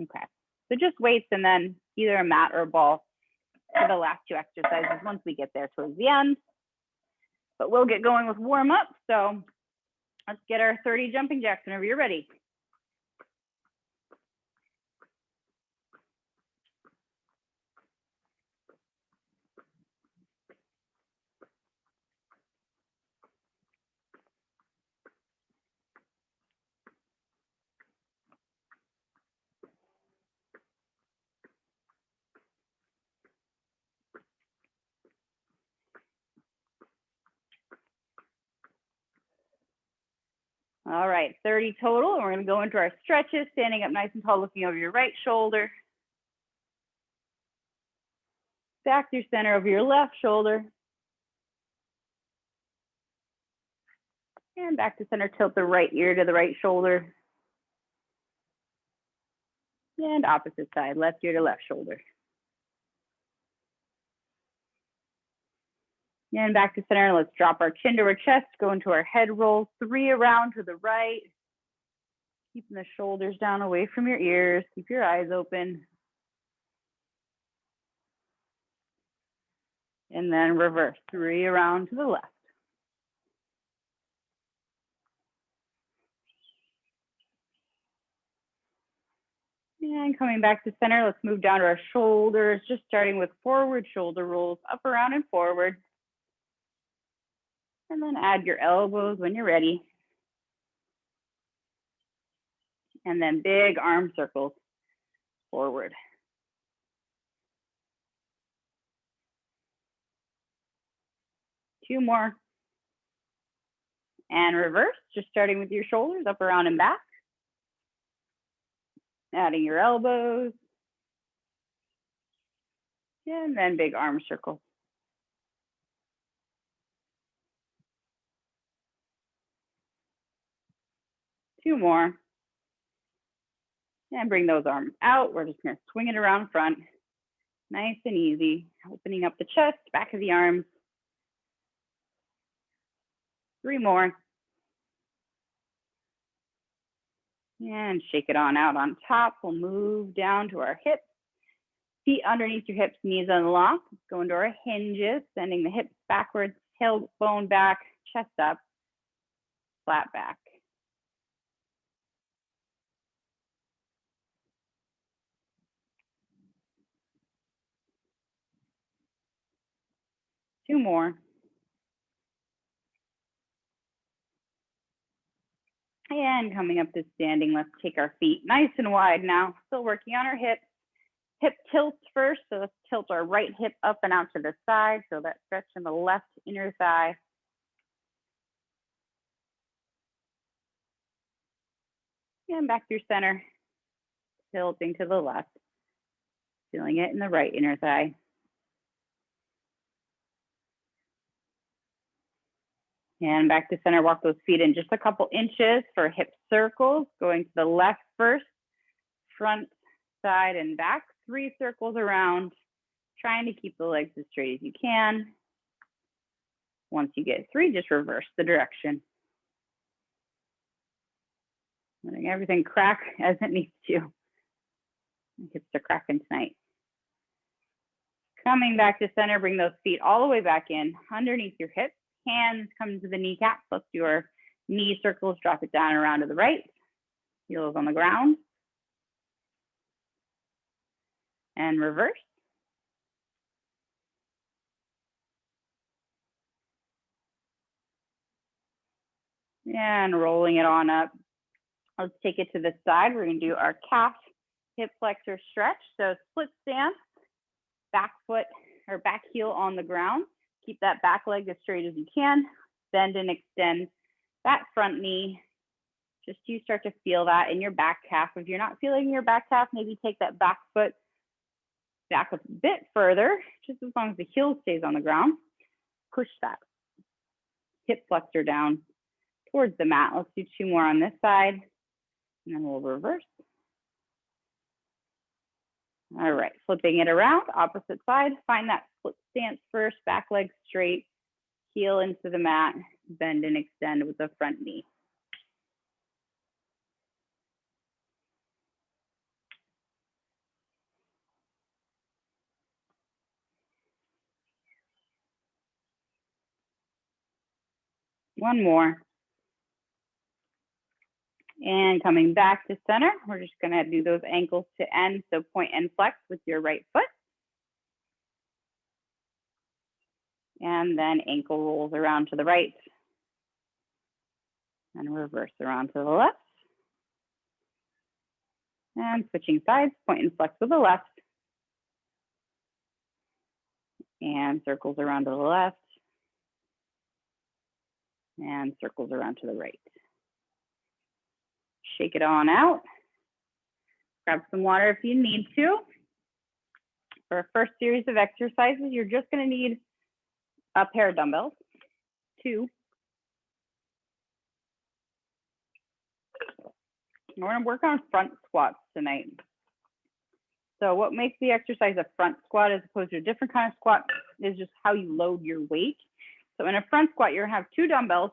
Okay, so just weights and then either a mat or a ball for the last two exercises once we get there towards the end. But we'll get going with warm up. So let's get our 30 jumping jacks whenever you're ready. All right, 30 total. And we're going to go into our stretches, standing up nice and tall, looking over your right shoulder. Back through center over your left shoulder. And back to center, tilt the right ear to the right shoulder. And opposite side, left ear to left shoulder. And back to center, let's drop our chin to our chest, go into our head roll, 3 around to the right. Keeping the shoulders down away from your ears, keep your eyes open. And then reverse, 3 around to the left. And coming back to center, let's move down to our shoulders, just starting with forward shoulder rolls, up, around, and forward. And then add your elbows when you're ready. And then big arm circles forward. Two more. And reverse, just starting with your shoulders, up, around, and back. Adding your elbows. And then big arm circles. Two more. And bring those arms out. We're just going to swing it around front. Nice and easy. Opening up the chest, back of the arms. 3 more. And shake it on out on top. We'll move down to our hips. Feet underneath your hips, knees unlocked. Let's go into our hinges, sending the hips backwards, tailbone back, chest up, flat back. Two more. And coming up to standing, let's take our feet nice and wide now. Still working on our hips. Hip tilts first, so let's tilt our right hip up and out to the side. So that stretch in the left inner thigh. And back through center, tilting to the left. Feeling it in the right inner thigh. And back to center, walk those feet in just a couple inches for hip circles, going to the left first, front, side, and back, 3 circles around, trying to keep the legs as straight as you can. Once you get 3, just reverse the direction. Letting everything crack as it needs to. My hips are cracking tonight. Coming back to center, bring those feet all the way back in, underneath your hips. Hands come to the kneecaps. Let's do our knee circles, drop it down around to the right. Heels on the ground. And reverse. And rolling it on up. Let's take it to the side. We're going to do our calf hip flexor stretch. So split stance, back foot or back heel on the ground. Keep that back leg as straight as you can. Bend and extend that front knee. Just you start to feel that in your back calf. If you're not feeling your back calf, maybe take that back foot back a bit further, just as long as the heel stays on the ground. Push that hip flexor down towards the mat. Let's do 2 more on this side, and then we'll reverse. All right, flipping it around, opposite side. Find that split stance first, back leg straight, heel into the mat, bend and extend with the front knee. One more. And coming back to center, we're just gonna do those ankles to end. So point and flex with your right foot. And then ankle rolls around to the right. And reverse around to the left. And switching sides, point and flex with the left. And circles around to the left. And circles around to the right. Shake it on out. Grab some water if you need to. For our first series of exercises, you're just going to need a pair of dumbbells, 2. We're going to work on front squats tonight. So what makes the exercise a front squat as opposed to a different kind of squat is just how you load your weight. So in a front squat, you're going to have 2 dumbbells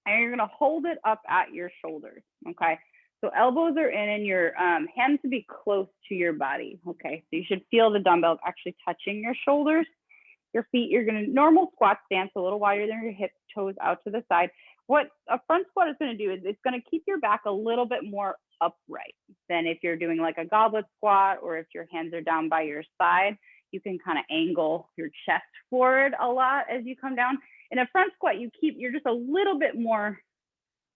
and you're going to hold it up at your shoulders, okay? So elbows are in and your hands to be close to your body, okay? So you should feel the dumbbells actually touching your shoulders. Your feet, you're going to normal squat stance, a little wider than your hips, toes out to the side. What a front squat is going to do is it's going to keep your back a little bit more upright than if you're doing like a goblet squat, or if your hands are down by your side, you can kind of angle your chest forward a lot as you come down. In a front squat, you're just a little bit more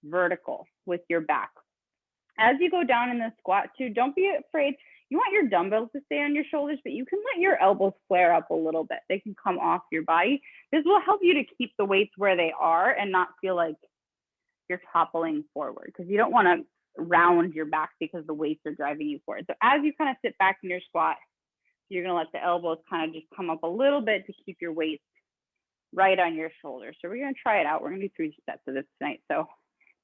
vertical with your back. As you go down in the squat too, don't be afraid. You want your dumbbells to stay on your shoulders, but you can let your elbows flare up a little bit. They can come off your body. This will help you to keep the weights where they are and not feel like you're toppling forward, because you don't want to round your back because the weights are driving you forward. So as you kind of sit back in your squat, you're going to let the elbows kind of just come up a little bit to keep your weights right on your shoulders. So we're going to try it out. We're going to do 3 sets of this tonight. So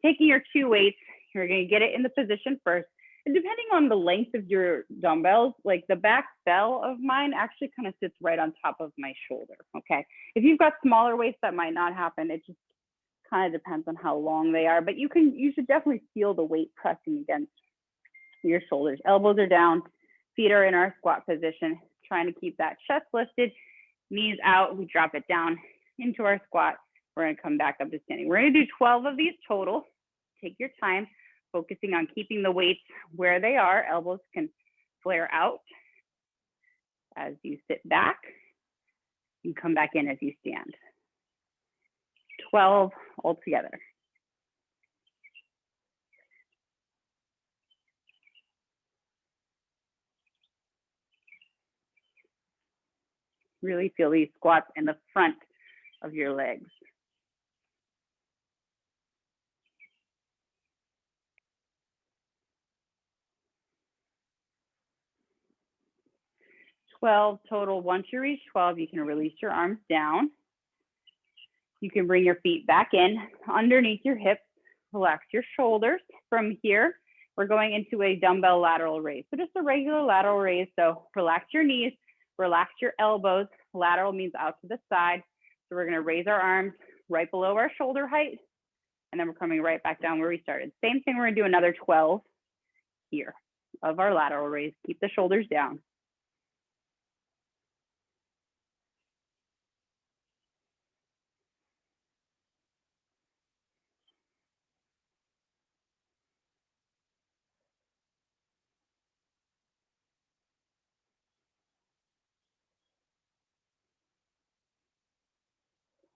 taking your 2 weights, you're going to get it in the position first. And depending on the length of your dumbbells, like the back bell of mine actually kind of sits right on top of my shoulder, okay? If you've got smaller weights, that might not happen. It just kind of depends on how long they are, but you should definitely feel the weight pressing against your shoulders. Elbows are down, feet are in our squat position, trying to keep that chest lifted, knees out. We drop it down into our squat. We're going to come back up to standing. We're going to do 12 of these total. Take your time, focusing on keeping the weights where they are. Elbows can flare out as you sit back and come back in as you stand. 12 altogether. Really feel these squats in the front of your legs. Total. Once you reach 12, you can release your arms down. You can bring your feet back in underneath your hips, relax your shoulders. From here, we're going into a dumbbell lateral raise. So just a regular lateral raise. So relax your knees, relax your elbows. Lateral means out to the side. So we're gonna raise our arms right below our shoulder height, and then we're coming right back down where we started. Same thing, we're gonna do another 12 here of our lateral raise. Keep the shoulders down.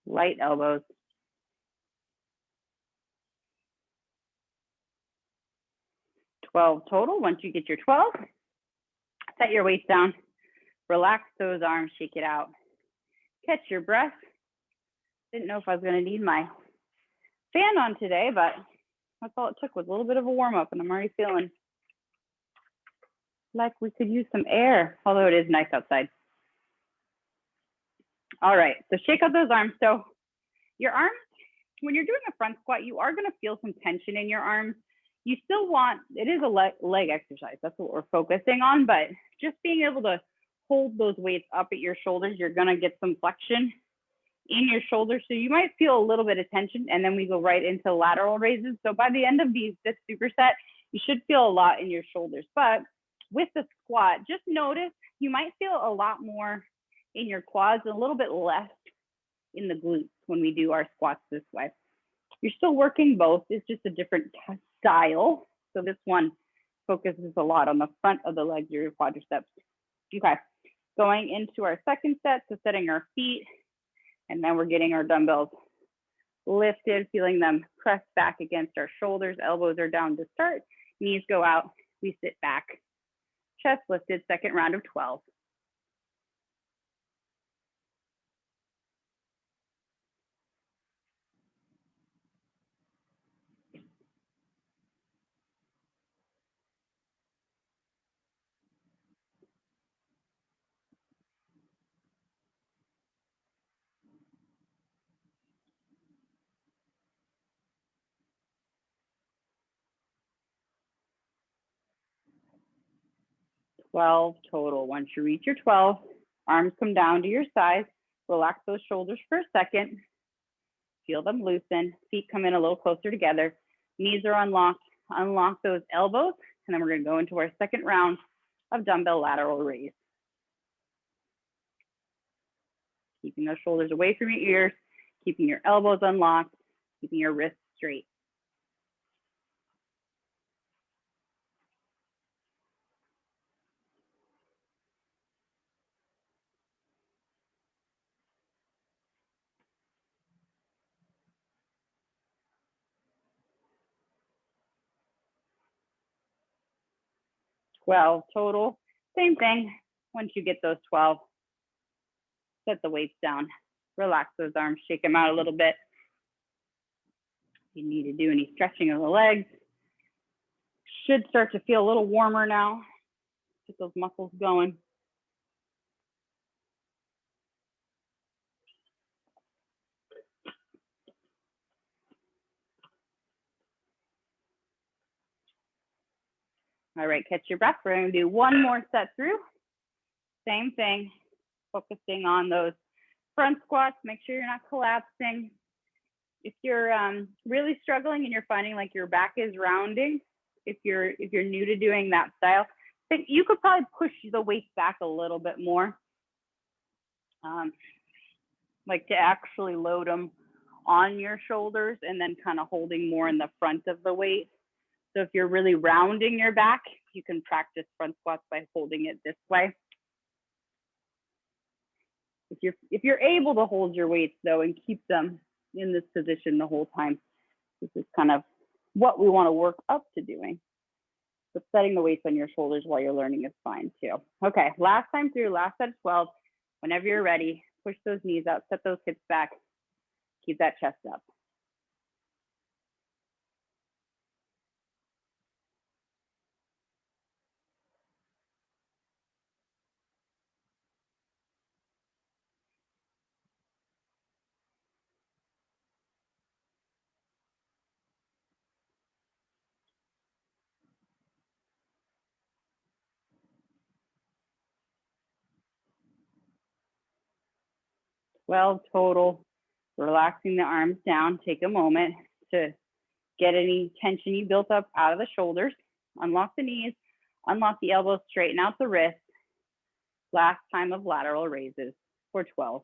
Light elbows. 12 total. Once you get your 12, set your weights down, relax those arms, shake it out, catch your breath. Didn't know if I was going to need my fan on today, but that's all it took, was a little bit of a warm up, and I'm already feeling like we could use some air, although it is nice outside. All right, so shake out those arms. So your arms, when you're doing a front squat, you are going to feel some tension in your arms. You still want, it is a leg exercise. That's what we're focusing on, but just being able to hold those weights up at your shoulders, you're going to get some flexion in your shoulders. So you might feel a little bit of tension, and then we go right into lateral raises. So by the end of this superset, you should feel a lot in your shoulders. But with the squat, just notice you might feel a lot more in your quads, a little bit less in the glutes when we do our squats this way. You're still working both, it's just a different style. So this one focuses a lot on the front of the legs or your quadriceps. Okay, going into our second set, so setting our feet, and then we're getting our dumbbells lifted, feeling them press back against our shoulders, elbows are down to start, knees go out, we sit back, chest lifted, second round of 12. Total. Once you reach your 12, arms come down to your sides, relax those shoulders for a second, feel them loosen, feet come in a little closer together, knees are unlocked, unlock those elbows, and then we're gonna go into our second round of dumbbell lateral raise. Keeping those shoulders away from your ears, keeping your elbows unlocked, keeping your wrists straight. Total, same thing. Once you get those 12, set the weights down, relax those arms, shake them out a little bit. If you need to do any stretching of the legs, should start to feel a little warmer now. Get those muscles going. All right, catch your breath. We're gonna do one more set through. Same thing, focusing on those front squats. Make sure you're not collapsing. If you're really struggling and you're finding like your back is rounding, if you're new to doing that style, then you could probably push the weights back a little bit more. Like to actually load them on your shoulders and then kind of holding more in the front of the weight. So if you're really rounding your back, you can practice front squats by holding it this way. If you're able to hold your weights though and keep them in this position the whole time, this is kind of what we want to work up to doing. But setting the weights on your shoulders while you're learning is fine too. Okay, last time through, last set of 12. Whenever you're ready, push those knees out, set those hips back, keep that chest up. Total, relaxing the arms down. Take a moment to get any tension you built up out of the shoulders. Unlock the knees, unlock the elbows, straighten out the wrists. Last time of lateral raises for 12.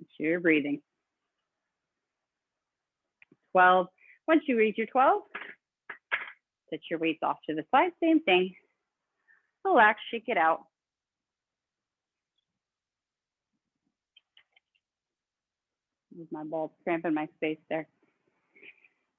Make sure you're breathing. 12. Once you reach your 12, set your weights off to the side. Same thing. Relax, shake it out. My ball cramping my space there.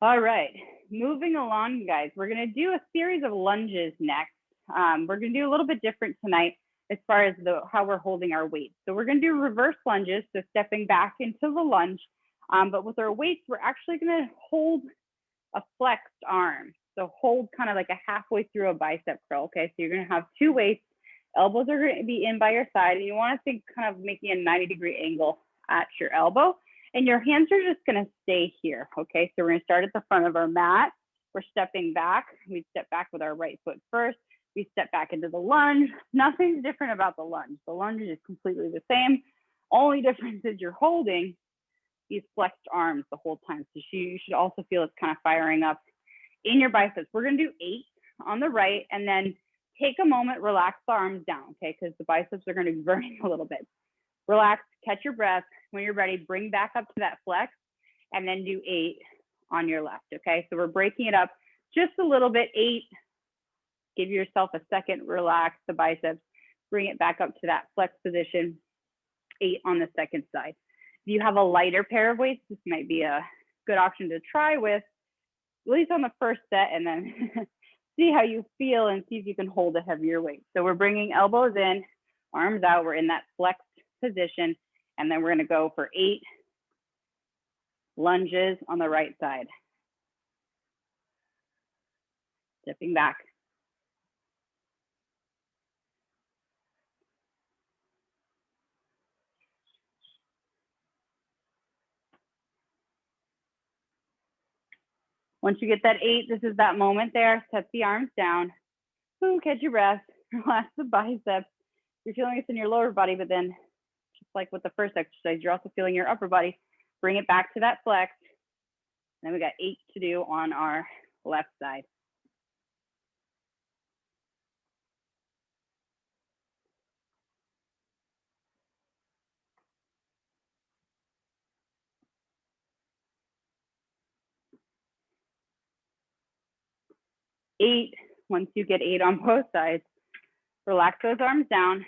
All right, moving along, guys. We're gonna do a series of lunges next. We're gonna do a little bit different tonight as far as how we're holding our weights. So we're gonna do reverse lunges, so stepping back into the lunge. But with our weights, we're actually gonna hold a flexed arm. So hold kind of like a halfway through a bicep curl, okay? So you're gonna have two weights, elbows are gonna be in by your side, and you wanna think kind of making a 90-degree angle at your elbow. And your hands are just gonna stay here, okay? So we're gonna start at the front of our mat. We're stepping back. We step back with our right foot first. We step back into the lunge. Nothing's different about the lunge. The lunge is completely the same. Only difference is you're holding these flexed arms the whole time. So you should also feel it's kind of firing up in your biceps. We're gonna do 8 on the right, and then take a moment, relax the arms down, okay? Because the biceps are gonna be burning a little bit. Relax, catch your breath. When you're ready, bring back up to that flex, and then do 8 on your left, okay? So we're breaking it up just a little bit. 8, give yourself a second, relax the biceps, bring it back up to that flex position. 8 on the second side. If you have a lighter pair of weights, this might be a good option to try with, at least on the first set, and then see how you feel and see if you can hold a heavier weight. So we're bringing elbows in, arms out, we're in that flexed position, and then we're gonna go for 8 lunges on the right side. Stepping back. Once you get that 8, this is that moment there. Set the arms down. Ooh, catch your breath. Relax the biceps. You're feeling this in your lower body, but then just like with the first exercise, you're also feeling your upper body. Bring it back to that flex. And then we got 8 to do on our left side. Eight, once you get 8 on both sides, relax those arms down,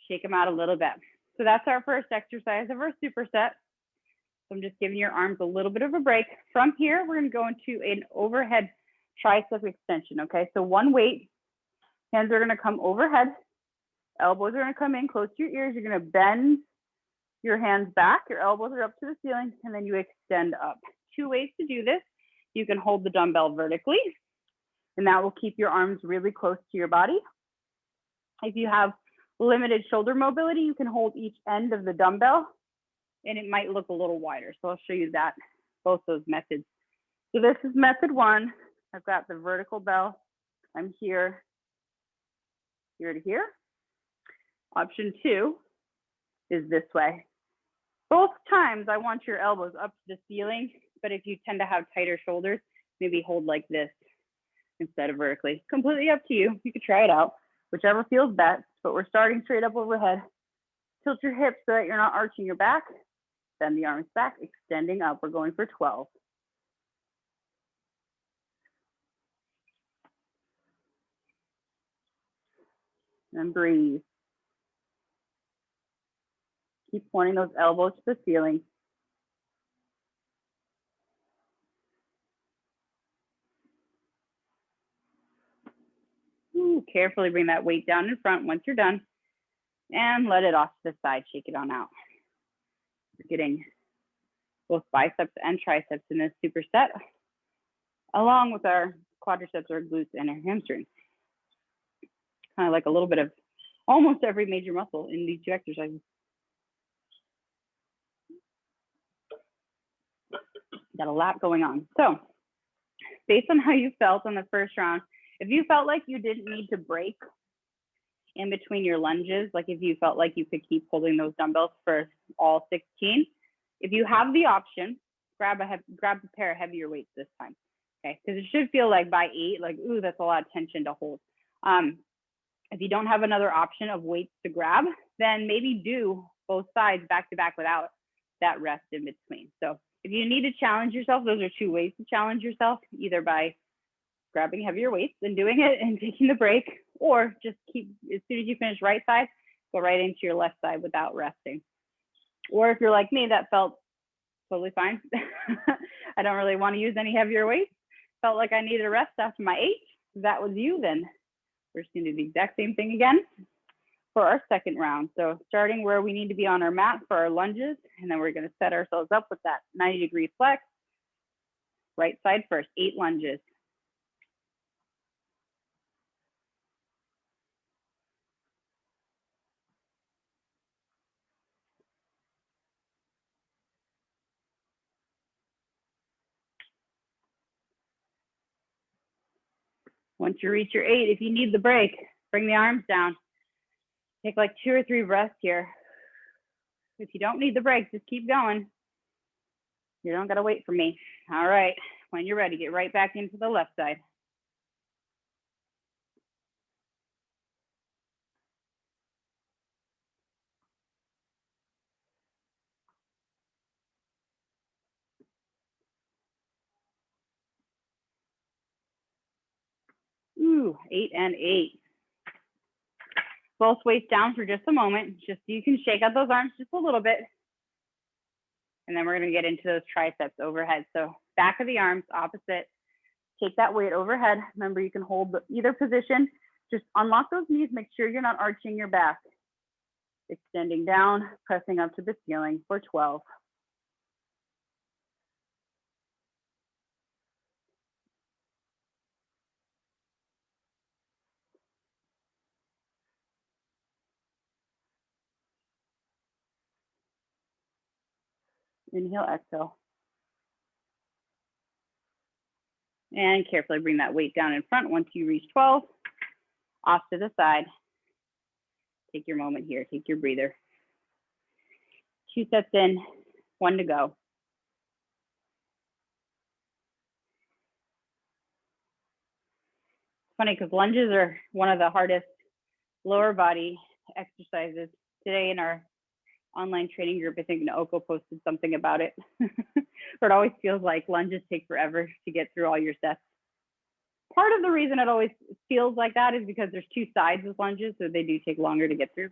shake them out a little bit. So that's our first exercise of our superset. So I'm just giving your arms a little bit of a break. From here, we're gonna go into an overhead tricep extension, okay? So one weight, hands are gonna come overhead, elbows are gonna come in close to your ears, you're gonna bend your hands back, your elbows are up to the ceiling, and then you extend up. 2 ways to do this. You can hold the dumbbell vertically, and that will keep your arms really close to your body. If you have limited shoulder mobility, you can hold each end of the dumbbell, and it might look a little wider. So I'll show you that, both those methods. So this is method 1. I've got the vertical bell. I'm here, here to here. Option 2 is this way. Both times I want your elbows up to the ceiling, but if you tend to have tighter shoulders, maybe hold like this instead of vertically. Completely up to you. You could try it out, whichever feels best, but we're starting straight up overhead. Tilt your hips so that you're not arching your back. Bend the arms back, extending up. We're going for 12. And breathe. Keep pointing those elbows to the ceiling. Ooh, carefully bring that weight down in front once you're done. And let it off to the side, shake it on out. We're getting both biceps and triceps in this superset, along with our quadriceps, our glutes, and our hamstrings. Kind of like a little bit of almost every major muscle in these 2 exercises. Got a lot going on. So based on how you felt on the first round, if you felt like you didn't need to break in between your lunges, like if you felt like you could keep holding those dumbbells for all 16, if you have the option, grab a pair of heavier weights this time, okay? Because it should feel like by 8, like, ooh, that's a lot of tension to hold. If you don't have another option of weights to grab, then maybe do both sides back to back without that rest in between. So if you need to challenge yourself, those are 2 ways to challenge yourself, either by grabbing heavier weights and doing it and taking the break, or just keep, as soon as you finish right side, go right into your left side without resting. Or if you're like me, that felt totally fine. I don't really want to use any heavier weights. Felt like I needed a rest after my 8. If that was you, then we're just going to do the exact same thing again for our second round. So starting where we need to be on our mat for our lunges, and then we're going to set ourselves up with that 90-degree flex. Right side first, 8 lunges. Once you reach your 8, if you need the break, bring the arms down. Take like 2 or 3 breaths here. If you don't need the break, just keep going. You don't gotta wait for me. All right, when you're ready, get right back into the left side. Ooh, 8 and 8. Both weights down for just a moment, just so you can shake out those arms just a little bit. And then we're gonna get into those triceps overhead. So back of the arms, opposite. Take that weight overhead. Remember, you can hold either position. Just unlock those knees, make sure you're not arching your back. Extending down, pressing up to the ceiling for 12. Inhale, exhale. And carefully bring that weight down in front once you reach 12. Off to the side. Take your moment here, take your breather. 2 sets in, 1 to go. Funny because lunges are one of the hardest lower body exercises. Today in our online training group, I think Naoko posted something about it. But it always feels like lunges take forever to get through all your sets. Part of the reason it always feels like that is because there's 2 sides of lunges, so they do take longer to get through.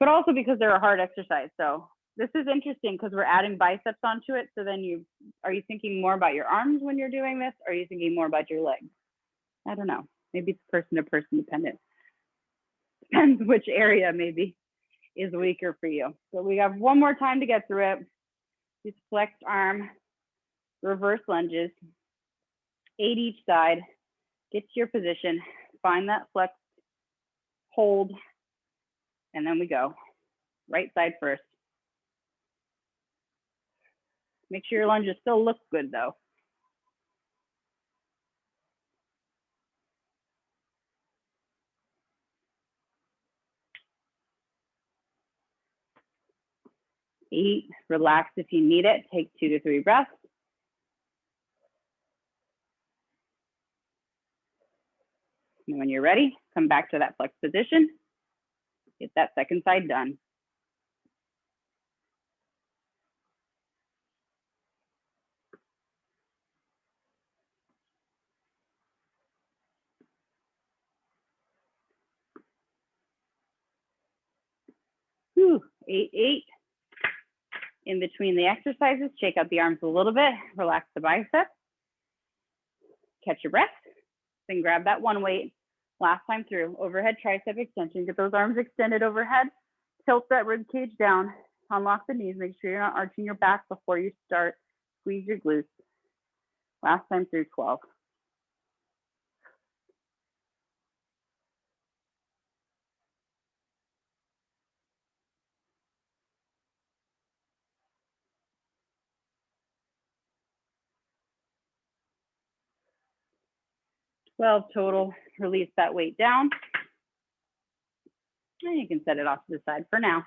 But also because they're a hard exercise. So this is interesting because we're adding biceps onto it. So then are you thinking more about your arms when you're doing this? Or are you thinking more about your legs? I don't know. Maybe it's person to person dependent. Depends which area maybe is weaker for you. So we have one more time to get through it. Just flexed arm, reverse lunges, 8 each side. Get to your position, find that flex, hold, and then we go. Right side first. Make sure your lunges still look good though. Eight, relax if you need it. Take 2 to 3 breaths. And when you're ready, come back to that flex position. Get that second side done. Whew, 8, 8. In between the exercises, shake out the arms a little bit, relax the biceps, catch your breath, then grab that one weight. Last time through, overhead tricep extension, get those arms extended overhead, tilt that rib cage down, unlock the knees, make sure you're not arching your back before you start, squeeze your glutes. Last time through, 12. Total, release that weight down. And you can set it off to the side for now.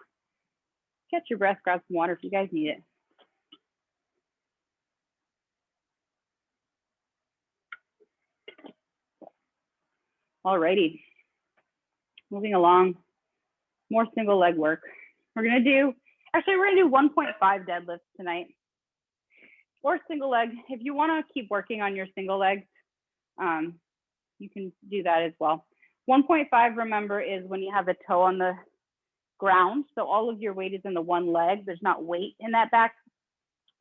Catch your breath, grab some water if you guys need it. Alrighty, moving along, more single leg work. We're gonna do 1.5 deadlifts tonight, or single leg. If you wanna keep working on your single legs, you can do that as well. 1.5, remember, is when you have the toe on the ground. So all of your weight is in the one leg. There's not weight in that back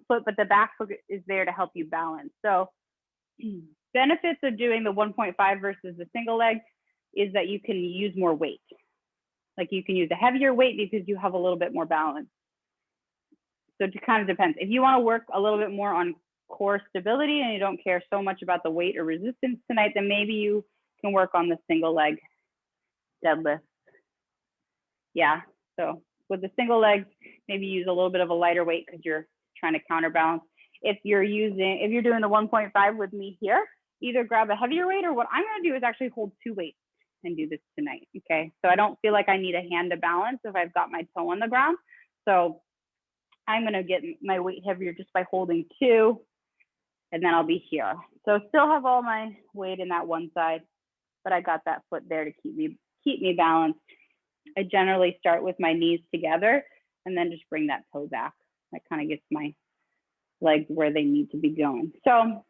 foot, but the back foot is there to help you balance. So benefits of doing the 1.5 versus the single leg is that you can use more weight. Like you can use a heavier weight because you have a little bit more balance. So it kind of depends. If you want to work a little bit more on core stability and you don't care so much about the weight or resistance tonight, then maybe you can work on the single leg deadlift. Yeah, so with the single legs, maybe use a little bit of a lighter weight because you're trying to counterbalance. If you're doing the 1.5 with me here, either grab a heavier weight, or what I'm gonna do is actually hold 2 weights and do this tonight, okay? So I don't feel like I need a hand to balance if I've got my toe on the ground. So I'm gonna get my weight heavier just by holding 2, and then I'll be here. So still have all my weight in that one side, but I got that foot there to keep me balanced. I generally start with my knees together and then just bring that toe back. That kind of gets my legs where they need to be going. So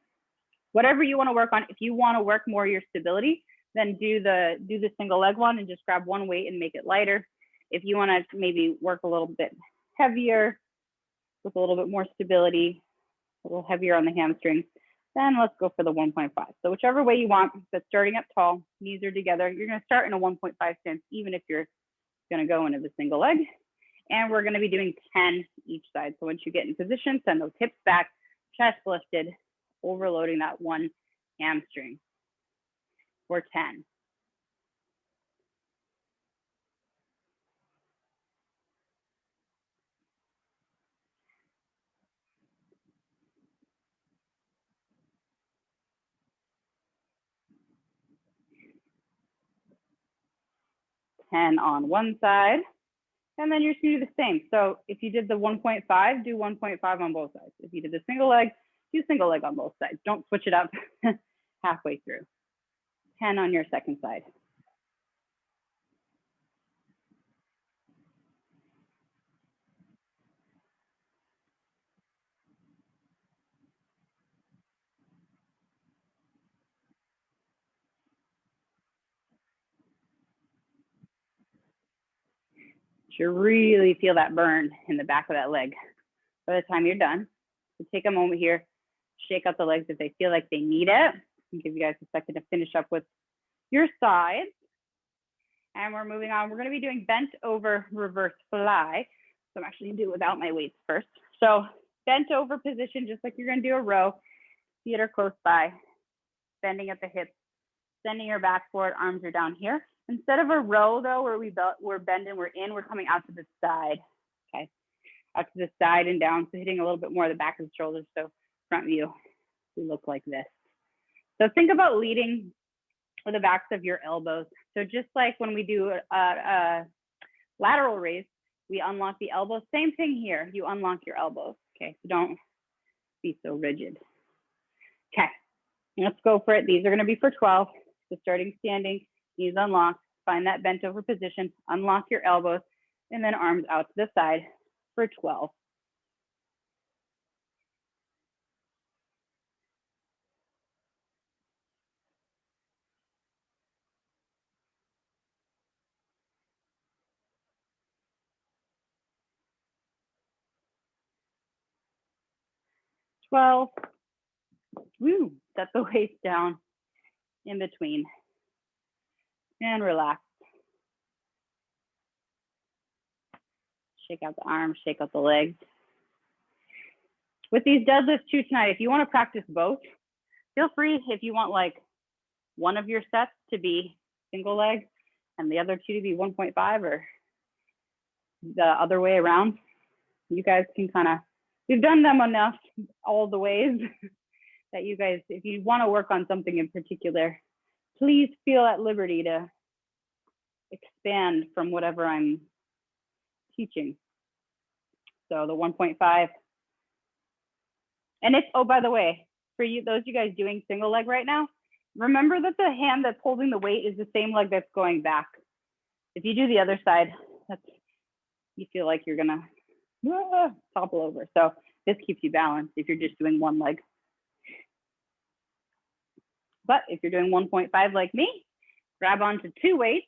whatever you want to work on, if you want to work more your stability, then do the single leg one and just grab one weight and make it lighter. If you want to maybe work a little bit heavier with a little bit more stability, a little heavier on the hamstrings, then let's go for the 1.5. So whichever way you want, but starting up tall, knees are together. You're going to start in a 1.5 stance, even if you're going to go into the single leg. And we're going to be doing 10 each side. So once you get in position, send those hips back, chest lifted, overloading that one hamstring for 10. On one side, and then you're just gonna do the same. So if you did the 1.5, do 1.5 on both sides. If you did the single leg, do single leg on both sides. Don't switch it up halfway through. 10 on your second side. You really feel that burn in the back of that leg by the time you're done. So take a moment here, shake out the legs if they feel like they need it. I'll give you guys a second to finish up with your sides. And we're moving on. We're going to be doing bent over reverse fly. So I'm actually going to do it without my weights first. So bent over position, just like you're going to do a row. Feet are close by, bending at the hips, sending your back forward, arms are down here. Instead of a row though, where we're bending, we're coming out to the side, okay? Out to the side and down, so hitting a little bit more of the back of the shoulders, so front view, we look like this. So think about leading with the backs of your elbows. So just like when we do a lateral raise, we unlock the elbows, same thing here, you unlock your elbows, okay? So don't be so rigid. Okay, let's go for it. These are gonna be for 12. So starting standing, knees unlocked, find that bent over position, unlock your elbows, and then arms out to the side for 12. Woo, set the waist down in between and relax. Shake out the arms, shake out the legs. With these deadlifts too tonight, if you want to practice both, feel free. If you want like one of your sets to be single leg and the other 2 to be 1.5 or the other way around, you guys can kind of, we've done them enough all the ways that you guys, if you want to work on something in particular, please feel at liberty to expand from whatever I'm teaching. So the 1.5. And it's, oh, by the way, for you, those of you guys doing single leg right now, remember that the hand that's holding the weight is the same leg that's going back. If you do the other side, that's, you feel like you're gonna topple over. So this keeps you balanced if you're just doing one leg. But if you're doing 1.5 like me, grab onto 2 weights.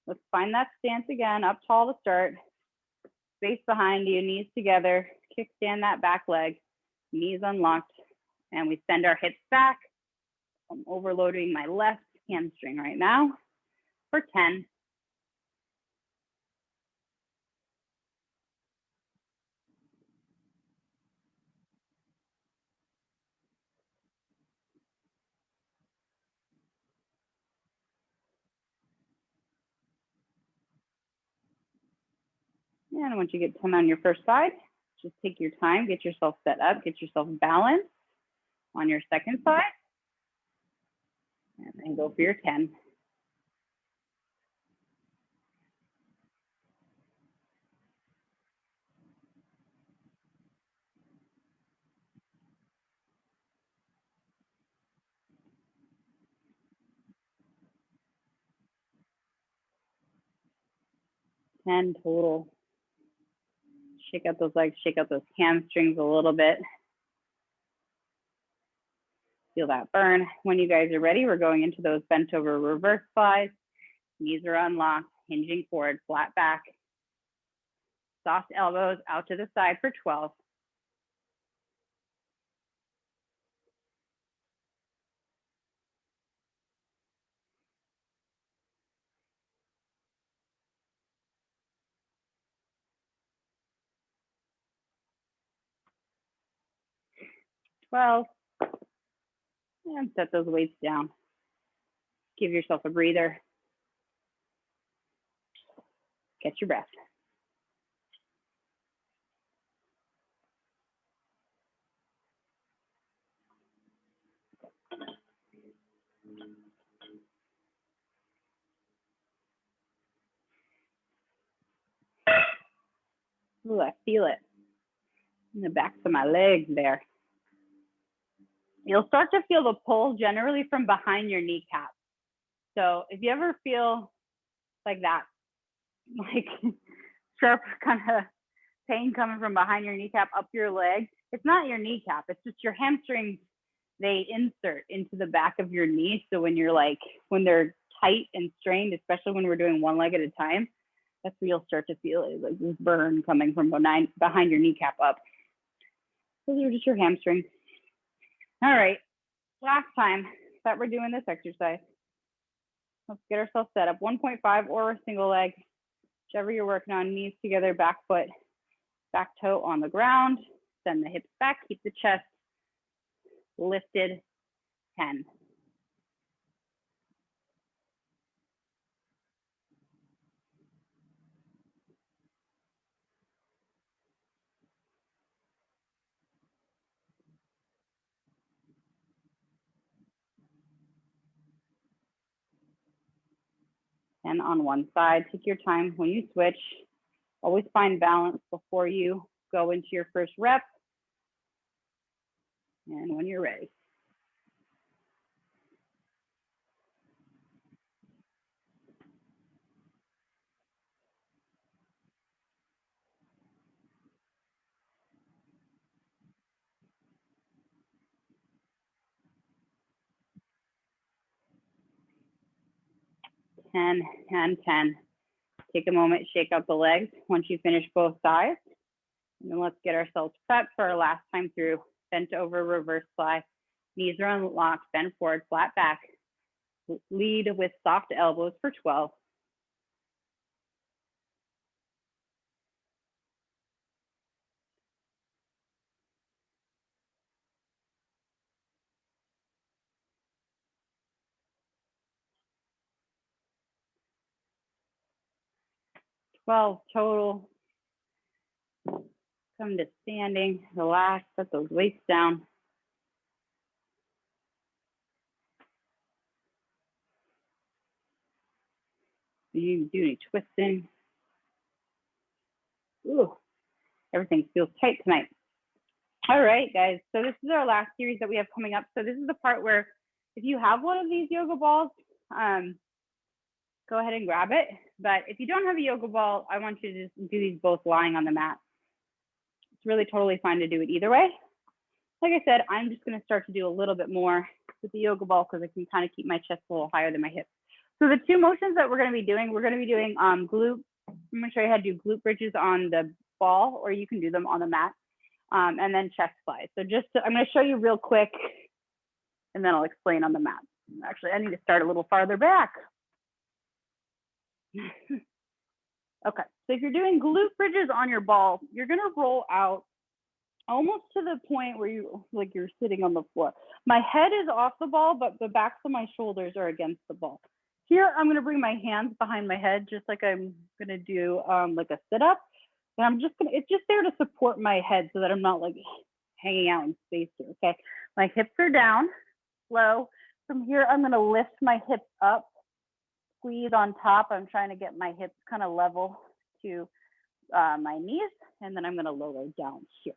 Let's find that stance again, up tall to start. Space behind you, knees together, kickstand that back leg, knees unlocked, and we send our hips back. I'm overloading my left hamstring right now for 10. And once you get 10 on your first side, just take your time, get yourself set up, get yourself balanced on your second side, and then go for your 10. 10 total. Shake out those legs, shake out those hamstrings a little bit. Feel that burn. When you guys are ready, we're going into those bent over reverse flies. Knees are unlocked, hinging forward, flat back. Soft elbows out to the side for 12. And set those weights down. Give yourself a breather. Catch your breath. Ooh, I feel it in the backs of my legs there. You'll start to feel the pull generally from behind your kneecap. So if you ever feel like that, like sharp kind of pain coming from behind your kneecap up your leg, it's not your kneecap, it's just your hamstrings. They insert into the back of your knee. So when you're like, when they're tight and strained, especially when we're doing one leg at a time, that's what you'll start to feel, is like this burn coming from behind your kneecap up. Those are just your hamstrings. All right, last time that we're doing this exercise, let's get ourselves set up. 1.5 or a single leg, whichever you're working on. Knees together, back foot, back toe on the ground. Send the hips back, keep the chest lifted. 10. And on one side, take your time when you switch. Always find balance before you go into your first rep. And when you're ready. Ten and 10. Take a moment, shake out the legs once you finish both sides. And then let's get ourselves prepped for our last time through. Bent over, reverse fly. Knees are unlocked, bend forward, flat back. Lead with soft elbows for 12. Total. Come to standing, relax, set those weights down. You do any twisting. Ooh, everything feels tight tonight. All right, guys. So this is our last series that we have coming up. So this is the part where if you have one of these yoga balls, go ahead and grab it. But if you don't have a yoga ball, I want you to just do these both lying on the mat. It's really totally fine to do it either way. Like I said, I'm just going to start to do a little bit more with the yoga ball because I can kind of keep my chest a little higher than my hips. So the two motions that we're going to be doing glute. I'm going to show you how to do glute bridges on the ball, or you can do them on the mat, and then chest flies. So I'm going to show you real quick, and then I'll explain on the mat. Actually, I need to start a little farther back. Okay, so if you're doing glute bridges on your ball, you're going to roll out almost to the point where you're sitting on the floor. My head is off the ball, but the backs of my shoulders are against the ball. Here, I'm gonna bring my hands behind my head, just like I'm gonna do like a sit up. And it's just there to support my head so that I'm not like hanging out in space here, okay? My hips are down, low. From here, I'm gonna lift my hips up, squeeze on top. I'm trying to get my hips kind of level to my knees, and then I'm gonna lower down here.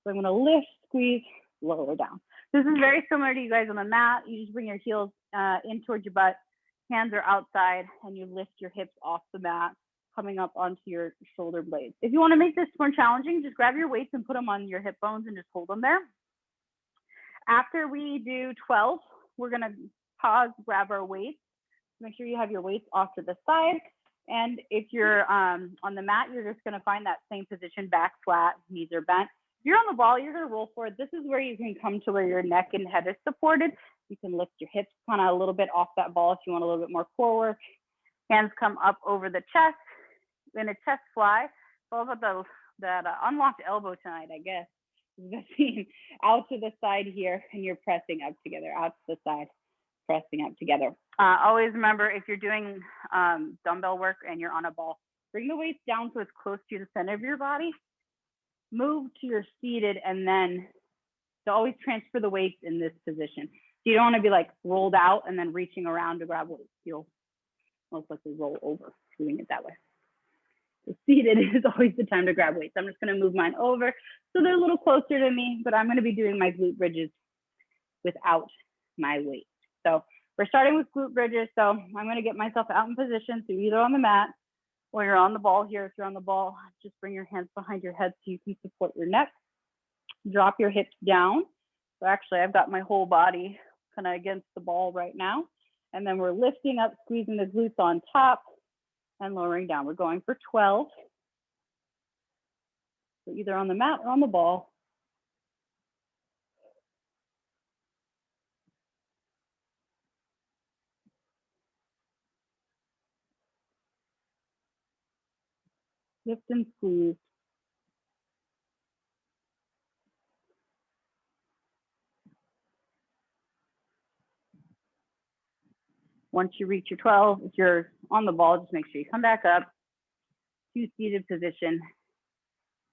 So I'm gonna lift, squeeze, lower down. This is very similar to you guys on the mat. You just bring your heels in towards your butt, hands are outside, and you lift your hips off the mat, coming up onto your shoulder blades. If you want to make this more challenging, just grab your weights and put them on your hip bones and just hold them there. After we do 12, we're going to pause, grab our weights. Make sure you have your weights off to the side. And if you're on the mat, you're just going to find that same position, back flat, knees are bent. If you're on the ball, you're going to roll forward. This is where you can come to where your neck and head is supported. You can lift your hips kind of a little bit off that ball if you want a little bit more core work. Hands come up over the chest in a chest fly. All about that unlocked elbow tonight, I guess. Out to the side here, and you're pressing up together, out to the side, pressing up together. Always remember, if you're doing dumbbell work and you're on a ball, bring the weights down so it's close to the center of your body. Move to your seated, and then to always transfer the weights in this position. You don't want to be like rolled out and then reaching around to grab weights. You'll most likely roll over doing it that way. So seated is always the time to grab weights. I'm just going to move mine over so they're a little closer to me, but I'm going to be doing my glute bridges without my weight. So we're starting with glute bridges. So I'm going to get myself out in position. So either on the mat or you're on the ball here. If you're on the ball, just bring your hands behind your head so you can support your neck. Drop your hips down. So actually, I've got my whole body kind of against the ball right now. And then we're lifting up, squeezing the glutes on top and lowering down. We're going for 12. So either on the mat or on the ball. Lift and squeeze. Once you reach your 12, if you're on the ball, just make sure you come back up to seated position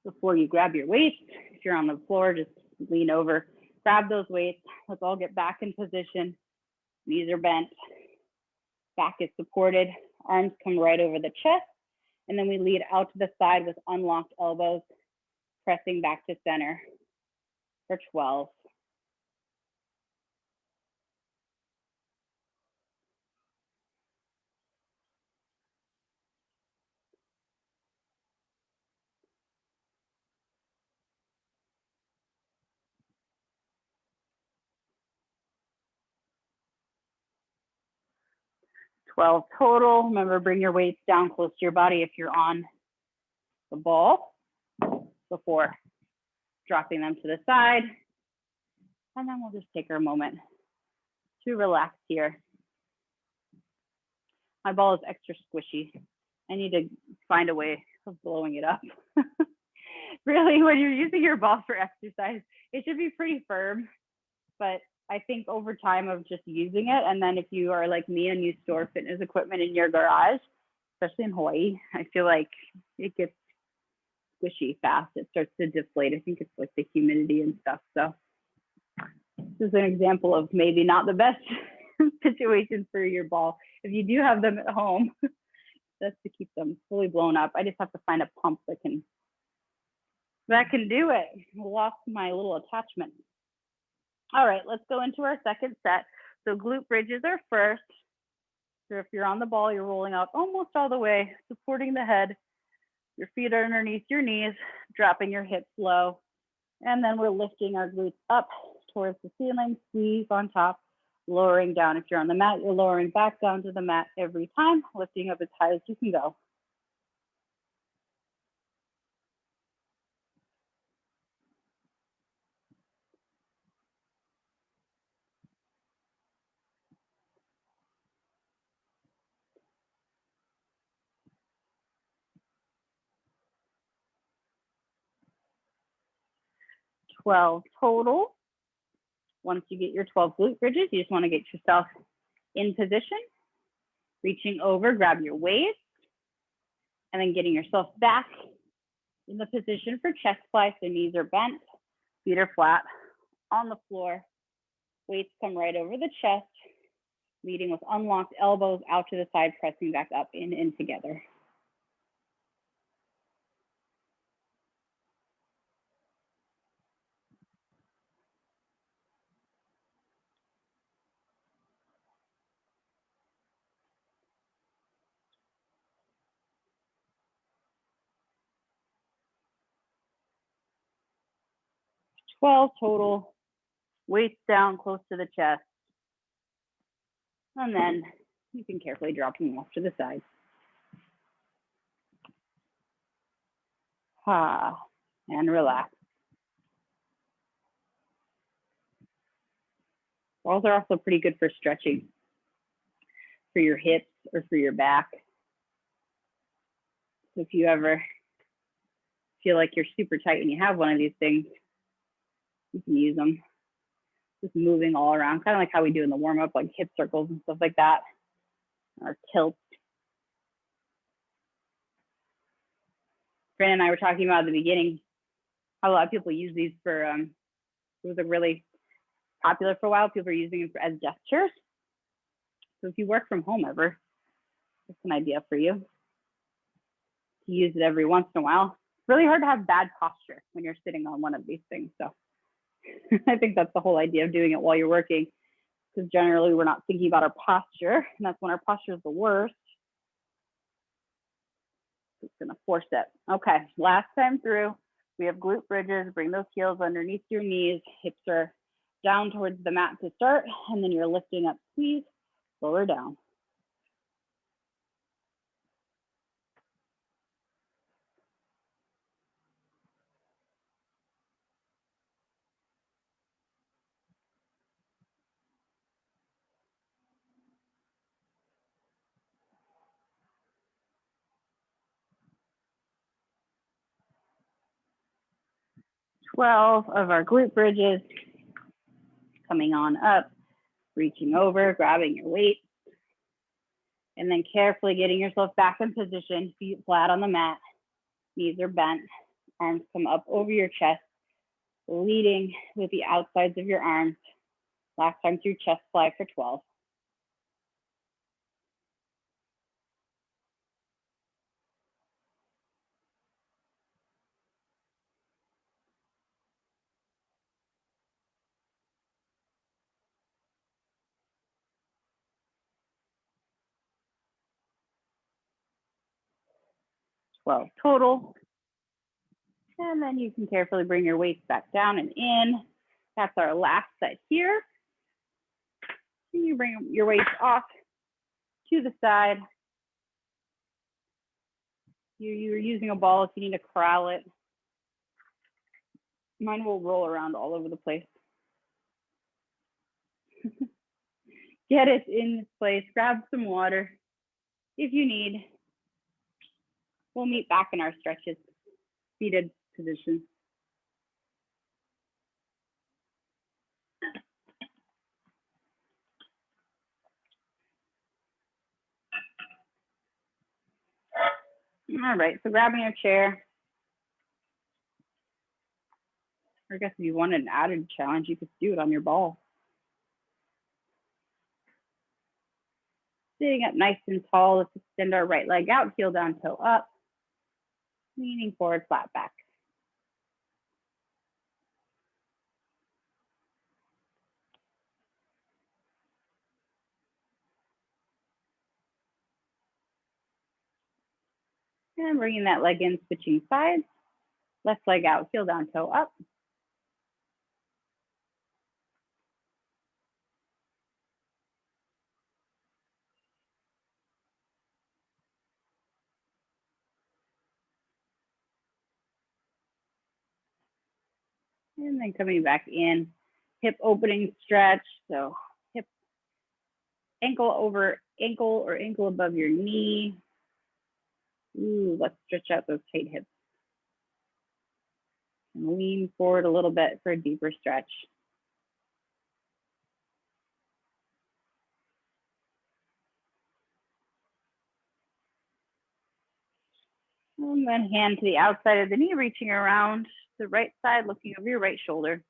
before you grab your weights. If you're on the floor, just lean over, grab those weights. Let's all get back in position. Knees are bent, back is supported, arms come right over the chest, and then we lead out to the side with unlocked elbows, pressing back to center for 12. Total. Remember, bring your weights down close to your body if you're on the ball before dropping them to the side. And then we'll just take our moment to relax here. My ball is extra squishy. I need to find a way of blowing it up. Really, when you're using your ball for exercise, it should be pretty firm. But I think over time of just using it, and then if you are like me and you store fitness equipment in your garage, especially in Hawaii, I feel like it gets squishy fast. It starts to deflate. I think it's like the humidity and stuff. So this is an example of maybe not the best situation for your ball. If you do have them at home, that's to keep them fully blown up. I just have to find a pump that can do it. I lost my little attachment. All right, let's go into our second set. So glute bridges are first. So if you're on the ball, you're rolling out almost all the way, supporting the head. Your feet are underneath your knees, dropping your hips low. And then we're lifting our glutes up towards the ceiling, squeeze on top, lowering down. If you're on the mat, you're lowering back down to the mat every time, lifting up as high as you can go. Total. Once you get your 12 glute bridges, you just want to get yourself in position, reaching over, grab your waist, and then getting yourself back in the position for chest fly. So knees are bent, feet are flat on the floor. Weights come right over the chest, leading with unlocked elbows out to the side, pressing back up in and together. 12 total, weights down close to the chest. And then you can carefully drop them off to the side. And relax. Walls are also pretty good for stretching for your hips or for your back. So if you ever feel like you're super tight and you have one of these things, you can use them. Just moving all around, kind of like how we do in the warm-up, like hip circles and stuff like that, or tilts. Brandon and I were talking about at the beginning how a lot of people use these for, it was really popular for a while. People are using them as gestures. So if you work from home ever, it's an idea for you to use it every once in a while. It's really hard to have bad posture when you're sitting on one of these things. So I think that's the whole idea of doing it while you're working, because generally we're not thinking about our posture, and that's when our posture is the worst. It's gonna force it. Okay, last time through, we have glute bridges. Bring those heels underneath your knees. Hips are down towards the mat to start, and then you're lifting up, squeeze, lower down. Twelve of our glute bridges. Coming on up, reaching over, grabbing your weight, and then carefully getting yourself back in position, feet flat on the mat, knees are bent, arms come up over your chest, leading with the outsides of your arms. Last time through, chest fly for 12. Total. And then you can carefully bring your weights back down and in. That's our last set here. And you bring your weights off to the side. You're using a ball if you need to corral it. Mine will roll around all over the place. Get it in this place. Grab some water if you need. We'll meet back in our stretches, seated position. All right, so grabbing your chair. I guess if you wanted an added challenge, you could do it on your ball. Sitting up nice and tall, let's extend our right leg out, heel down, toe up. Leaning forward, flat back. And bringing that leg in, switching sides. Left leg out, heel down, toe up. And then coming back in, hip opening stretch. So hip, ankle over ankle or ankle above your knee. Ooh, let's stretch out those tight hips. And lean forward a little bit for a deeper stretch. And then hand to the outside of the knee, reaching around the right side, looking over your right shoulder.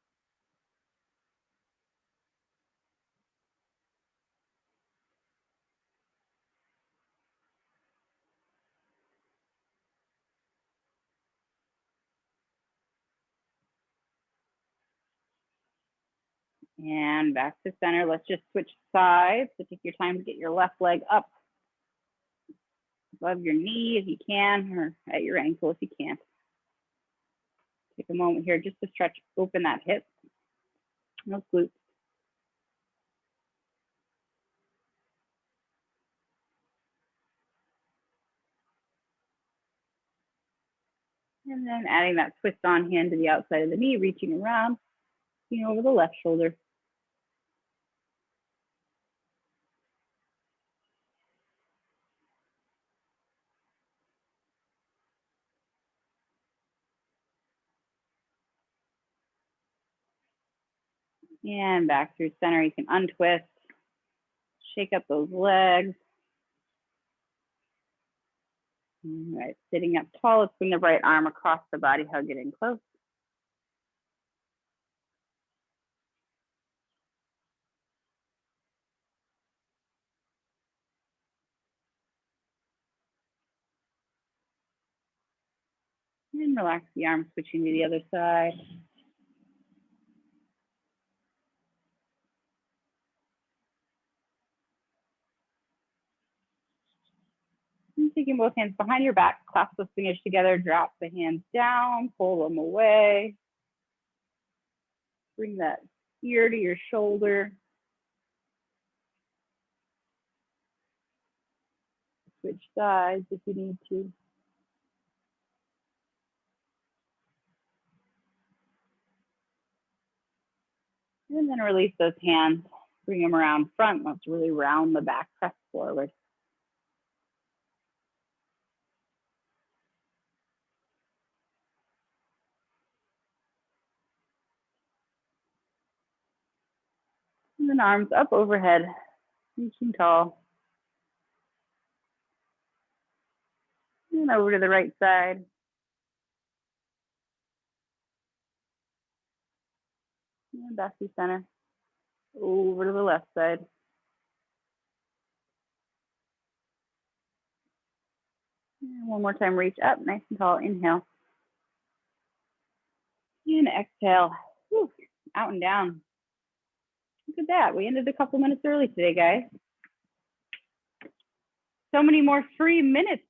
And back to center. Let's just switch sides. So take your time to get your left leg up above your knee if you can, or at your ankle if you can't. Take a moment here just to stretch, open that hip, those glutes. And then adding that twist on hand to the outside of the knee, reaching around, over the left shoulder. And back through center, you can untwist, shake up those legs. All right, sitting up tall, let's bring the right arm across the body, hug it in close. And relax the arm, switching to the other side. And taking both hands behind your back, clasp those fingers together, drop the hands down, pull them away. Bring that ear to your shoulder. Switch sides if you need to. And then release those hands, bring them around front. Let's really round the back, press forward. And then arms up overhead, reaching tall. And over to the right side. And back to center. Over to the left side. And one more time, reach up, nice and tall, inhale. And exhale, whew, out and down. Look at that, we ended a couple minutes early today, guys. So many more free minutes to